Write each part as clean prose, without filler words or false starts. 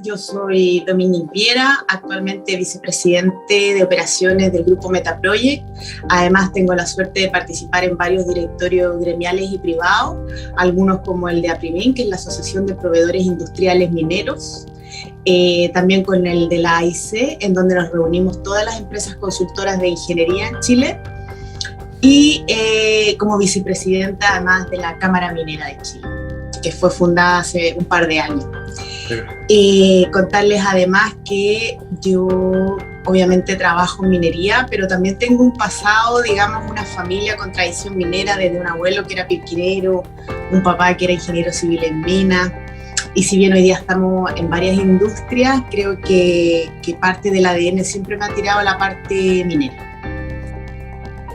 yo soy Dominique Viera, actualmente vicepresidente de operaciones del grupo Metaproject. Además tengo la suerte de participar en varios directorios gremiales y privados, algunos como el de APRIMIN, que es la Asociación de Proveedores Industriales Mineros, también con el de la AIC, en donde nos reunimos todas las empresas consultoras de ingeniería en Chile, y como vicepresidenta además de la Cámara Minera de Chile, que fue fundada hace un par de años. Contarles además que yo obviamente trabajo en minería, pero también tengo un pasado, digamos, una familia con tradición minera, desde un abuelo que era pirquinero, un papá que era ingeniero civil en mina, y si bien hoy día estamos en varias industrias, creo que parte del ADN siempre me ha tirado a la parte minera.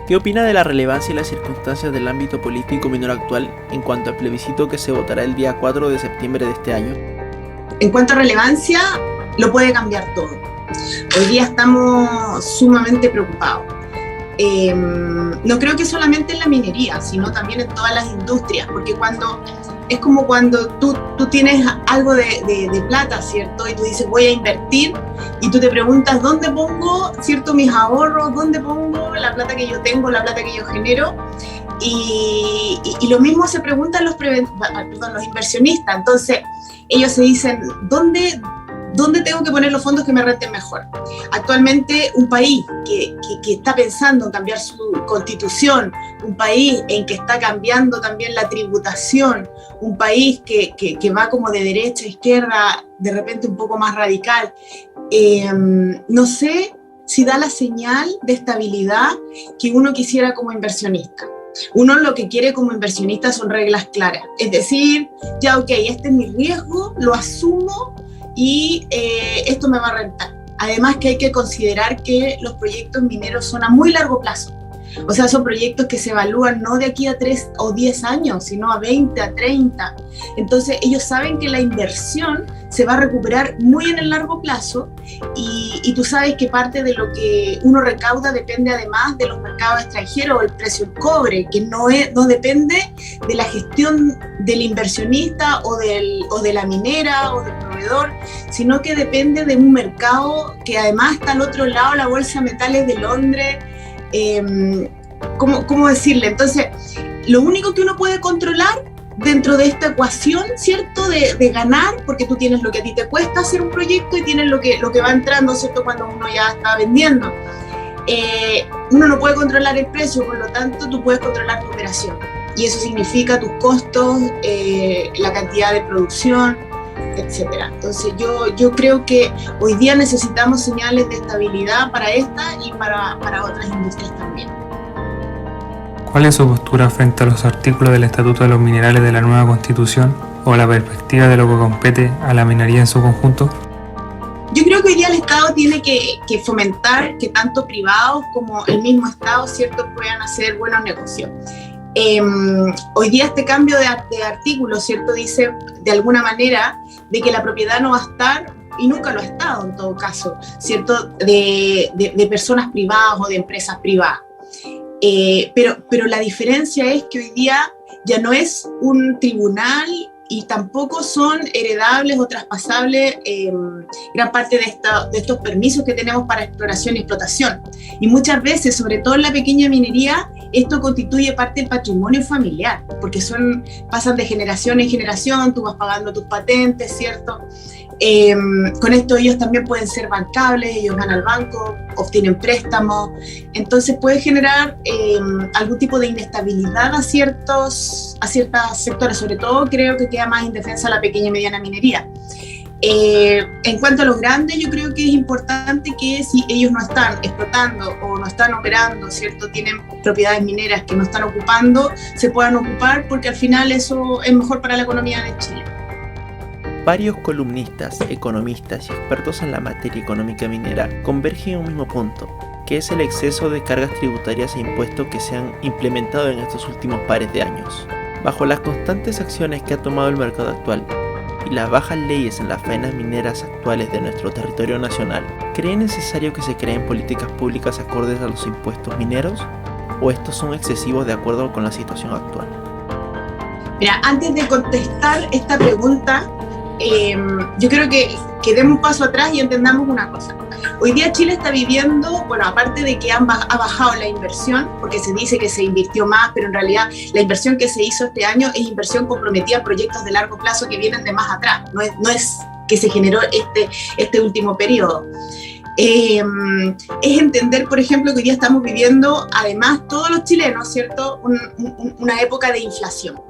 ¿Qué opina de la relevancia y las circunstancias del ámbito político minero actual en cuanto al plebiscito que se votará el día 4 de septiembre de este año? En cuanto a relevancia, lo puede cambiar todo. Hoy día estamos sumamente preocupados. No creo que solamente en la minería, sino también en todas las industrias, porque es como cuando tú tienes algo de plata, ¿cierto? Y tú dices, voy a invertir, y tú te preguntas, ¿dónde pongo, cierto, mis ahorros? ¿Dónde pongo la plata que yo tengo, la plata que yo genero? Y lo mismo se preguntan los inversionistas. Entonces, ellos se dicen, ¿dónde tengo que poner los fondos que me renten mejor? Actualmente, un país que está pensando en cambiar su constitución, un país en que está cambiando también la tributación, un país que va como de derecha a izquierda, de repente un poco más radical, no sé si da la señal de estabilidad que uno quisiera como inversionista. Uno lo que quiere como inversionista son reglas claras, es decir, ya ok, este es mi riesgo, lo asumo y esto me va a rentar. Además que hay que considerar que los proyectos mineros son a muy largo plazo. O sea, son proyectos que se evalúan no de aquí a 3 o 10 años, sino a 20, a 30. Entonces, ellos saben que la inversión se va a recuperar muy en el largo plazo y tú sabes que parte de lo que uno recauda depende además de los mercados extranjeros, el precio del cobre, que no depende de la gestión del inversionista o de la minera o del proveedor, sino que depende de un mercado que además está al otro lado, la Bolsa de Metales de Londres. ¿Cómo decirle? Entonces, lo único que uno puede controlar dentro de esta ecuación, ¿cierto? De ganar, porque tú tienes lo que a ti te cuesta hacer un proyecto y tienes lo que va entrando, ¿cierto? Cuando uno ya está vendiendo. Uno no puede controlar el precio, por lo tanto, tú puedes controlar tu operación. Y eso significa tus costos, la cantidad de producción, etcétera. Entonces yo creo que hoy día necesitamos señales de estabilidad para esta y para otras industrias también. ¿Cuál es su postura frente a los artículos del Estatuto de los Minerales de la nueva Constitución o la perspectiva de lo que compete a la minería en su conjunto? Yo creo que hoy día el Estado tiene que fomentar que tanto privados como el mismo Estado, ¿cierto?, puedan hacer buenos negocios. Hoy día este cambio de artículo, ¿cierto?, dice de alguna manera de que la propiedad no va a estar, y nunca lo ha estado en todo caso, ¿cierto?, de personas privadas o de empresas privadas. Pero la diferencia es que hoy día ya no es un tribunal y tampoco son heredables o traspasables gran parte de estos permisos que tenemos para exploración y explotación. Y muchas veces, sobre todo en la pequeña minería, esto constituye parte del patrimonio familiar, porque pasan de generación en generación, tú vas pagando tus patentes, ¿cierto? Con esto ellos también pueden ser bancables, ellos van al banco, obtienen préstamos, entonces puede generar algún tipo de inestabilidad a ciertos sectores, sobre todo creo que queda más indefensa la pequeña y mediana minería. En cuanto a los grandes, yo creo que es importante que si ellos no están explotando o no están operando, ¿cierto?, tienen propiedades mineras que no están ocupando, se puedan ocupar, porque al final eso es mejor para la economía de Chile. Varios columnistas, economistas y expertos en la materia económica minera convergen en un mismo punto, que es el exceso de cargas tributarias e impuestos que se han implementado en estos últimos pares de años. Bajo las constantes acciones que ha tomado el mercado actual y las bajas leyes en las faenas mineras actuales de nuestro territorio nacional, ¿cree necesario que se creen políticas públicas acordes a los impuestos mineros? ¿O estos son excesivos de acuerdo con la situación actual? Mira, antes de contestar esta pregunta, yo creo que que demos un paso atrás y entendamos una cosa. Hoy día Chile está viviendo, bueno, aparte de que ha bajado la inversión, porque se dice que se invirtió más, pero en realidad la inversión que se hizo este año es inversión comprometida a proyectos de largo plazo que vienen de más atrás, no es que se generó este último periodo. Es entender, por ejemplo, que hoy día estamos viviendo, además todos los chilenos, ¿cierto?, una época de inflación.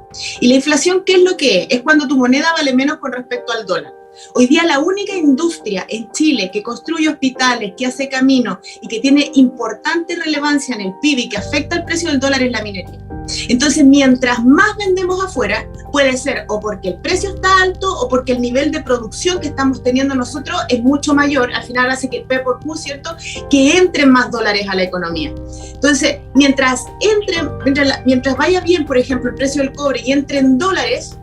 ¿Y la inflación qué es lo que es? Es cuando tu moneda vale menos con respecto al dólar. Hoy día la única industria en Chile que construye hospitales, que hace caminos y que tiene importante relevancia en el PIB y que afecta el precio del dólar es la minería. Entonces, mientras más vendemos afuera, puede ser o porque el precio está alto o porque el nivel de producción que estamos teniendo nosotros es mucho mayor. Al final hace que el P por Q, ¿cierto?, que entren más dólares a la economía. Entonces, mientras vaya bien, por ejemplo, el precio del cobre y entren dólares,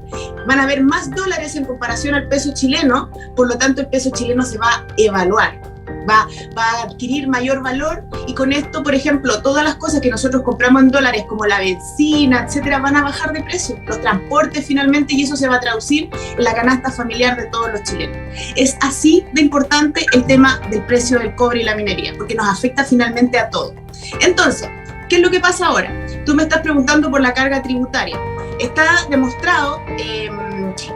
van a haber más dólares en comparación al peso chileno, por lo tanto el peso chileno se va a evaluar, va a adquirir mayor valor, y con esto, por ejemplo, todas las cosas que nosotros compramos en dólares, como la benzina, etcétera, van a bajar de precio, los transportes finalmente, y eso se va a traducir en la canasta familiar de todos los chilenos. Es así de importante el tema del precio del cobre y la minería, porque nos afecta finalmente a todos. Entonces, ¿qué es lo que pasa ahora? Tú me estás preguntando por la carga tributaria. Está demostrado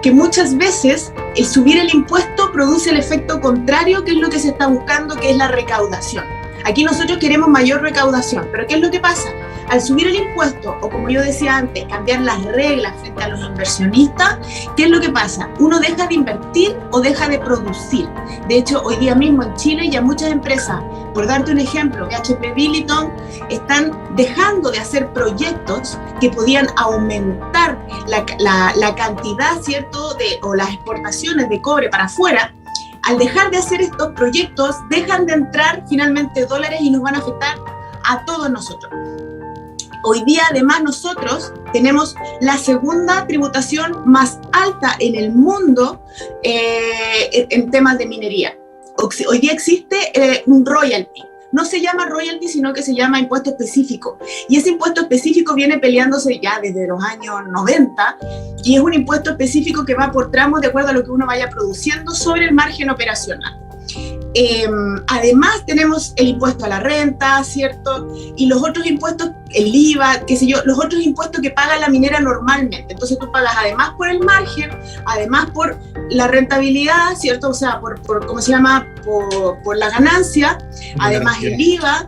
que muchas veces el subir el impuesto produce el efecto contrario, que es lo que se está buscando, que es la recaudación. Aquí nosotros queremos mayor recaudación, pero ¿qué es lo que pasa? Al subir el impuesto, o como yo decía antes, cambiar las reglas frente a los inversionistas, ¿qué es lo que pasa? Uno deja de invertir o deja de producir. De hecho, hoy día mismo en Chile ya muchas empresas, por darte un ejemplo, HP Billiton, están dejando de hacer proyectos que podían aumentar la cantidad, ¿cierto?, o las exportaciones de cobre para afuera. Al dejar de hacer estos proyectos, dejan de entrar finalmente dólares y nos van a afectar a todos nosotros. Hoy día, además, nosotros tenemos la segunda tributación más alta en el mundo en temas de minería. Hoy día existe un royalty. No se llama royalty, sino que se llama impuesto específico. Y ese impuesto específico viene peleándose ya desde los años 90, y es un impuesto específico que va por tramos de acuerdo a lo que uno vaya produciendo sobre el margen operacional. Además tenemos el impuesto a la renta, ¿cierto? Y los otros impuestos, el IVA, qué sé yo, los otros impuestos que paga la minera normalmente. Entonces tú pagas además por el margen, además por la rentabilidad, ¿cierto? O sea, por ¿cómo se llama? Por la ganancia, además el IVA.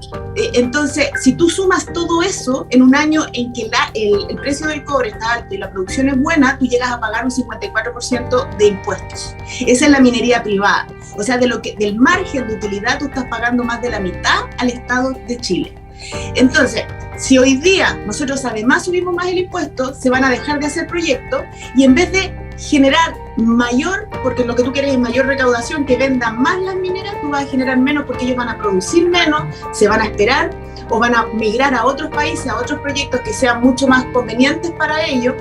Entonces, si tú sumas todo eso en un año en que el precio del cobre está alto y la producción es buena, tú llegas a pagar un 54% de impuestos. Esa es la minería privada. O sea, del margen de utilidad tú estás pagando más de la mitad al Estado de Chile. Entonces, si hoy día nosotros además subimos más el impuesto, se van a dejar de hacer proyectos, y en vez de generar mayor, porque lo que tú quieres es mayor recaudación, que vendan más las mineras, tú vas a generar menos porque ellos van a producir menos, se van a esperar o van a migrar a otros países, a otros proyectos que sean mucho más convenientes para ellos,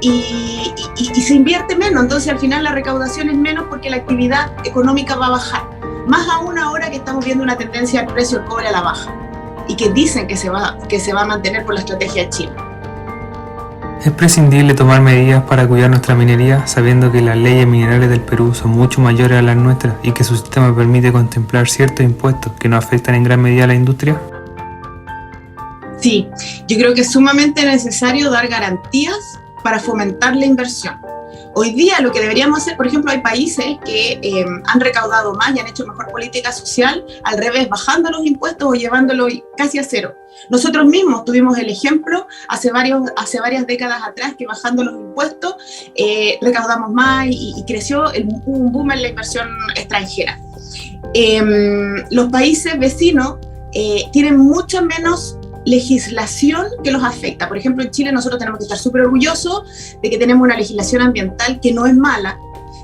y se invierte menos. Entonces al final la recaudación es menos porque la actividad económica va a bajar, más aún ahora que estamos viendo una tendencia del precio del cobre a la baja y que dicen que se va a mantener por la estrategia de China. ¿Es prescindible tomar medidas para cuidar nuestra minería, sabiendo que las leyes minerales del Perú son mucho mayores a las nuestras y que su sistema permite contemplar ciertos impuestos que no afectan en gran medida a la industria? Sí, yo creo que es sumamente necesario dar garantías para fomentar la inversión. Hoy día lo que deberíamos hacer, por ejemplo, hay países que han recaudado más y han hecho mejor política social, al revés, bajando los impuestos o llevándolo casi a cero. Nosotros mismos tuvimos el ejemplo hace varias décadas atrás que bajando los impuestos recaudamos más y creció un boom en la inversión extranjera. Los países vecinos tienen mucho menos legislación que los afecta. Por ejemplo, en Chile nosotros tenemos que estar súper orgullosos de que tenemos una legislación ambiental que no es mala,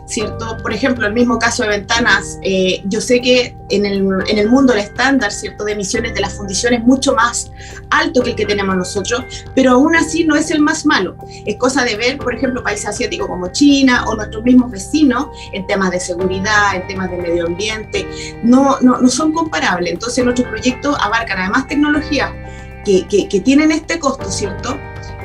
¿cierto? Por ejemplo, el mismo caso de Ventanas, yo sé que en el mundo el estándar, ¿cierto?, de emisiones de las fundiciones es mucho más alto que el que tenemos nosotros, pero aún así no es el más malo. Es cosa de ver, por ejemplo, países asiáticos como China o nuestros mismos vecinos en temas de seguridad, en temas de medio ambiente, no son comparables. Entonces nuestros proyectos abarcan además tecnologías que tienen este costo, ¿cierto?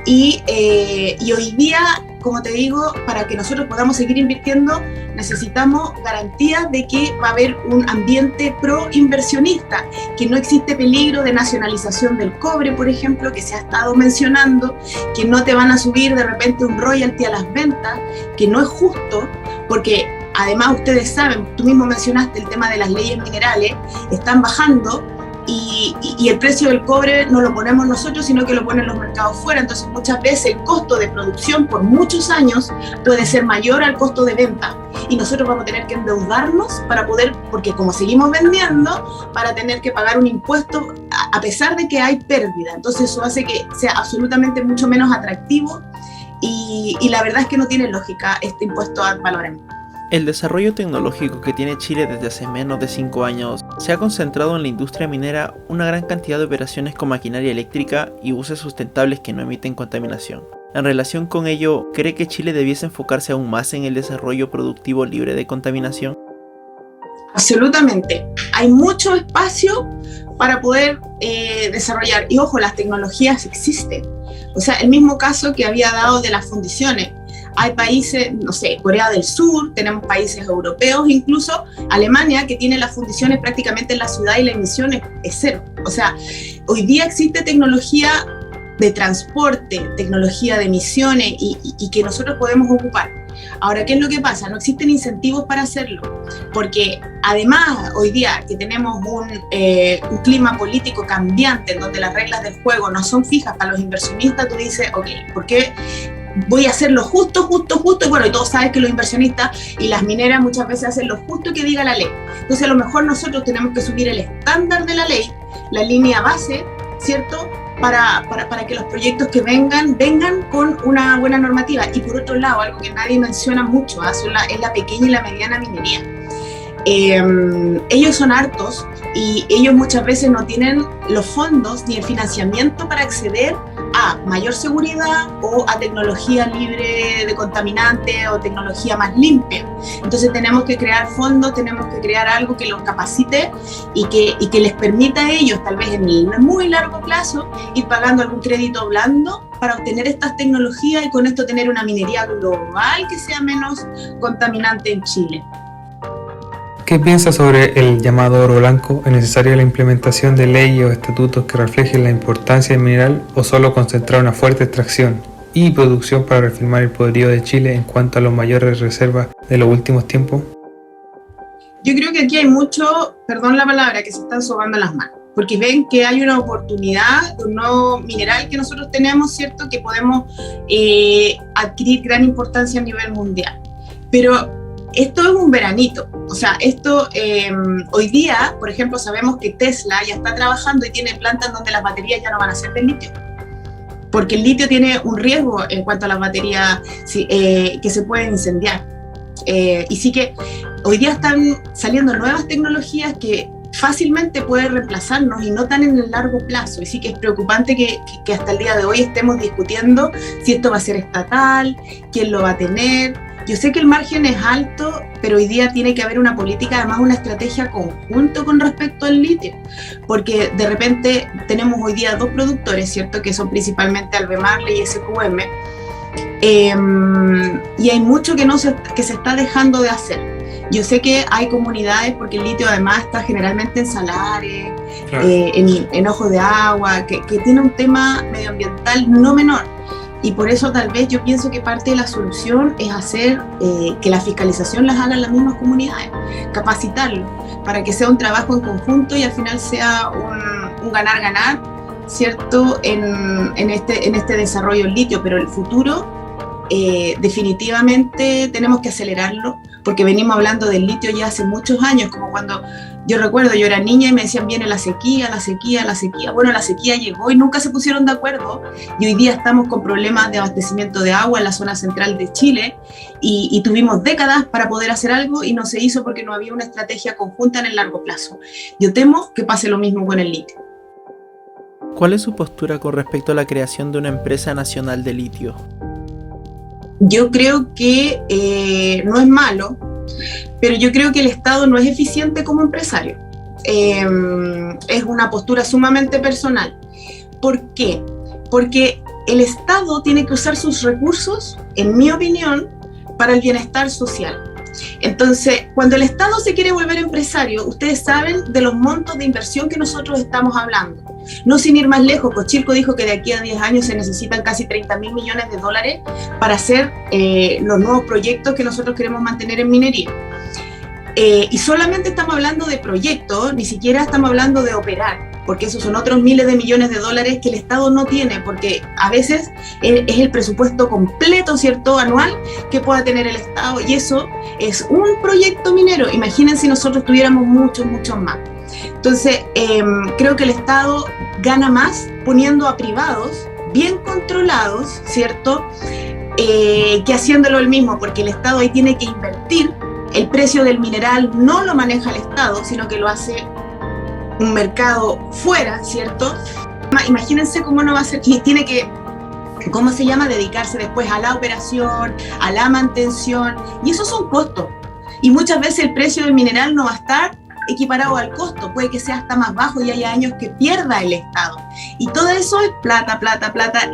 Y hoy día como te digo, para que nosotros podamos seguir invirtiendo, necesitamos garantías de que va a haber un ambiente pro-inversionista, que no existe peligro de nacionalización del cobre, por ejemplo, que se ha estado mencionando, que no te van a subir de repente un royalty a las ventas, que no es justo, porque además ustedes saben, tú mismo mencionaste el tema de las leyes minerales, están bajando, y el precio del cobre no lo ponemos nosotros, sino que lo ponen los mercados fuera. Entonces muchas veces el costo de producción por muchos años puede ser mayor al costo de venta, y nosotros vamos a tener que endeudarnos para poder, porque como seguimos vendiendo, para tener que pagar un impuesto a pesar de que hay pérdida. Entonces eso hace que sea absolutamente mucho menos atractivo, y la verdad es que no tiene lógica este impuesto al valor en. El desarrollo tecnológico que tiene Chile desde hace menos de 5 años se ha concentrado en la industria minera una gran cantidad de operaciones con maquinaria eléctrica y buses sustentables que no emiten contaminación. En relación con ello, ¿cree que Chile debiese enfocarse aún más en el desarrollo productivo libre de contaminación? Absolutamente. Hay mucho espacio para poder desarrollar. Y ojo, las tecnologías existen. O sea, el mismo caso que había dado de las fundiciones. Hay países, no sé, Corea del Sur, tenemos países europeos, incluso Alemania, que tiene las fundiciones prácticamente en la ciudad y la emisión es cero. O sea, hoy día existe tecnología de transporte, tecnología de emisiones y que nosotros podemos ocupar. Ahora, ¿qué es lo que pasa? No existen incentivos para hacerlo, porque además hoy día que tenemos un clima político cambiante, en donde las reglas del juego no son fijas para los inversionistas, tú dices, ok, ¿por qué voy a hacerlo justo? Y bueno, y todos saben que los inversionistas y las mineras muchas veces hacen lo justo que diga la ley. Entonces a lo mejor nosotros tenemos que subir el estándar de la ley, la línea base, ¿cierto?, para que los proyectos que vengan con una buena normativa. Y por otro lado, algo que nadie menciona mucho, es la pequeña y la mediana minería. Ellos son hartos y ellos muchas veces no tienen los fondos ni el financiamiento para acceder a mayor seguridad o a tecnología libre de contaminantes o tecnología más limpia. Entonces tenemos que crear fondos, tenemos que crear algo que los capacite y que les permita a ellos, tal vez en el muy largo plazo, ir pagando algún crédito blando para obtener estas tecnologías y con esto tener una minería global que sea menos contaminante en Chile. ¿Qué piensa sobre el llamado oro blanco? ¿Es necesaria la implementación de leyes o estatutos que reflejen la importancia del mineral o solo concentrar una fuerte extracción y producción para reafirmar el poderío de Chile en cuanto a las mayores reservas de los últimos tiempos? Yo creo que aquí hay mucho, perdón la palabra, que se están sobando las manos, porque ven que hay una oportunidad de un nuevo mineral que nosotros tenemos, ¿cierto?, que podemos adquirir gran importancia a nivel mundial. Pero esto es un veranito, o sea, esto hoy día, por ejemplo, sabemos que Tesla ya está trabajando y tiene plantas donde las baterías ya no van a ser del litio, porque el litio tiene un riesgo en cuanto a las baterías que se pueden incendiar. Y sí que hoy día están saliendo nuevas tecnologías que fácilmente pueden reemplazarnos y no tan en el largo plazo. Y sí que es preocupante que hasta el día de hoy estemos discutiendo si esto va a ser estatal, quién lo va a tener. Yo sé que el margen es alto, pero hoy día tiene que haber una política, además una estrategia conjunto con respecto al litio, porque de repente tenemos hoy día dos productores, ¿cierto?, que son principalmente Albemarle y SQM, y hay mucho que se está dejando de hacer. Yo sé que hay comunidades, porque el litio además está generalmente en salares, claro, en ojos de agua, que tiene un tema medioambiental no menor. Y por eso tal vez yo pienso que parte de la solución es hacer que la fiscalización las hagan las mismas comunidades, capacitarlo, para que sea un trabajo en conjunto y al final sea un ganar-ganar, ¿cierto?, en este desarrollo del litio. Pero el futuro definitivamente tenemos que acelerarlo, porque venimos hablando del litio ya hace muchos años, como cuando yo recuerdo, yo era niña y me decían viene la sequía. Bueno, la sequía llegó y nunca se pusieron de acuerdo, y hoy día estamos con problemas de abastecimiento de agua en la zona central de Chile y tuvimos décadas para poder hacer algo y no se hizo porque no había una estrategia conjunta en el largo plazo. Yo temo que pase lo mismo con el litio. ¿Cuál es su postura con respecto a la creación de una empresa nacional de litio? Yo creo que no es malo, pero yo creo que el Estado no es eficiente como empresario. Es una postura sumamente personal. ¿Por qué? Porque el Estado tiene que usar sus recursos, en mi opinión, para el bienestar social. Entonces, cuando el Estado se quiere volver empresario, ustedes saben de los montos de inversión que nosotros estamos hablando. No sin ir más lejos, Cochilco dijo que de aquí a 10 años se necesitan casi 30.000 millones de dólares para hacer los nuevos proyectos que nosotros queremos mantener en minería. Y solamente estamos hablando de proyectos, ni siquiera estamos hablando de operar, porque esos son otros miles de millones de dólares que el Estado no tiene, porque a veces es el presupuesto completo, ¿cierto?, anual que pueda tener el Estado, y eso es un proyecto minero. Imagínense si nosotros tuviéramos muchos más. Entonces, creo que el Estado gana más poniendo a privados bien controlados, ¿cierto?, que haciéndolo él mismo, porque el Estado ahí tiene que invertir. El precio del mineral no lo maneja el Estado, sino que lo hace un mercado fuera, ¿cierto? Imagínense cómo no va a ser, y tiene que, ¿cómo se llama?, dedicarse después a la operación, a la mantención, y esos son costos. Y muchas veces el precio del mineral no va a estar equiparado al costo, puede que sea hasta más bajo y haya años que pierda el Estado. Y todo eso es plata,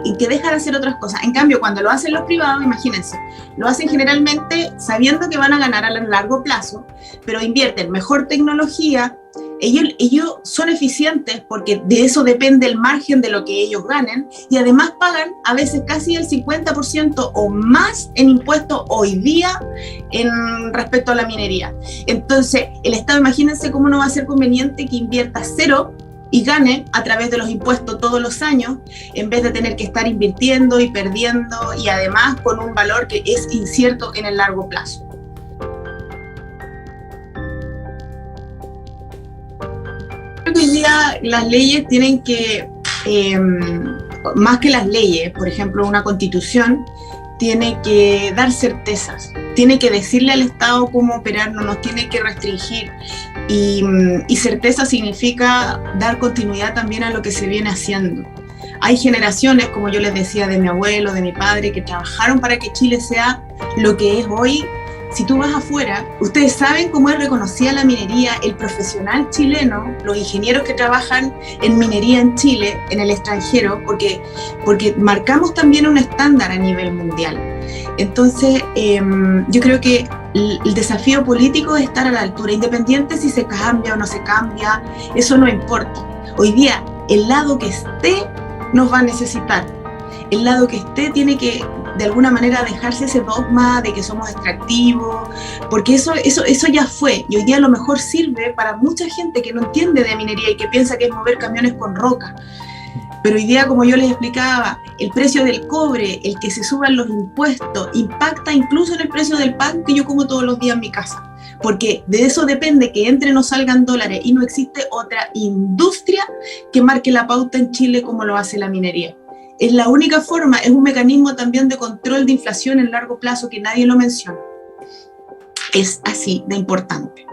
y que deja de hacer otras cosas. En cambio, cuando lo hacen los privados, imagínense, lo hacen generalmente sabiendo que van a ganar a largo plazo, pero invierten mejor tecnología. Ellos son eficientes porque de eso depende el margen de lo que ellos ganen, y además pagan a veces casi el 50% o más en impuestos hoy día respecto a la minería. Entonces, el Estado, imagínense cómo no va a ser conveniente que invierta cero y gane a través de los impuestos todos los años, en vez de tener que estar invirtiendo y perdiendo, y además con un valor que es incierto en el largo plazo. Creo que hoy día las leyes tienen que, más que las leyes, por ejemplo, una constitución tiene que dar certezas, tiene que decirle al Estado cómo operar, no nos tiene que restringir, y certeza significa dar continuidad también a lo que se viene haciendo. Hay generaciones, como yo les decía, de mi abuelo, de mi padre, que trabajaron para que Chile sea lo que es hoy. Si tú vas afuera, ustedes saben cómo es reconocida la minería, el profesional chileno, los ingenieros que trabajan en minería en Chile, en el extranjero, porque marcamos también un estándar a nivel mundial. Entonces, yo creo que el desafío político es estar a la altura, independiente si se cambia o no se cambia, eso no importa. Hoy día, el lado que esté nos va a necesitar. El lado que esté tiene que, de alguna manera, dejarse ese dogma de que somos extractivos, porque eso ya fue, y hoy día a lo mejor sirve para mucha gente que no entiende de minería y que piensa que es mover camiones con roca. Pero hoy día, como yo les explicaba, el precio del cobre, el que se suban los impuestos, impacta incluso en el precio del pan que yo como todos los días en mi casa, porque de eso depende que entren o salgan dólares, y no existe otra industria que marque la pauta en Chile como lo hace la minería. Es la única forma, es un mecanismo también de control de inflación en largo plazo que nadie lo menciona. Es así de importante.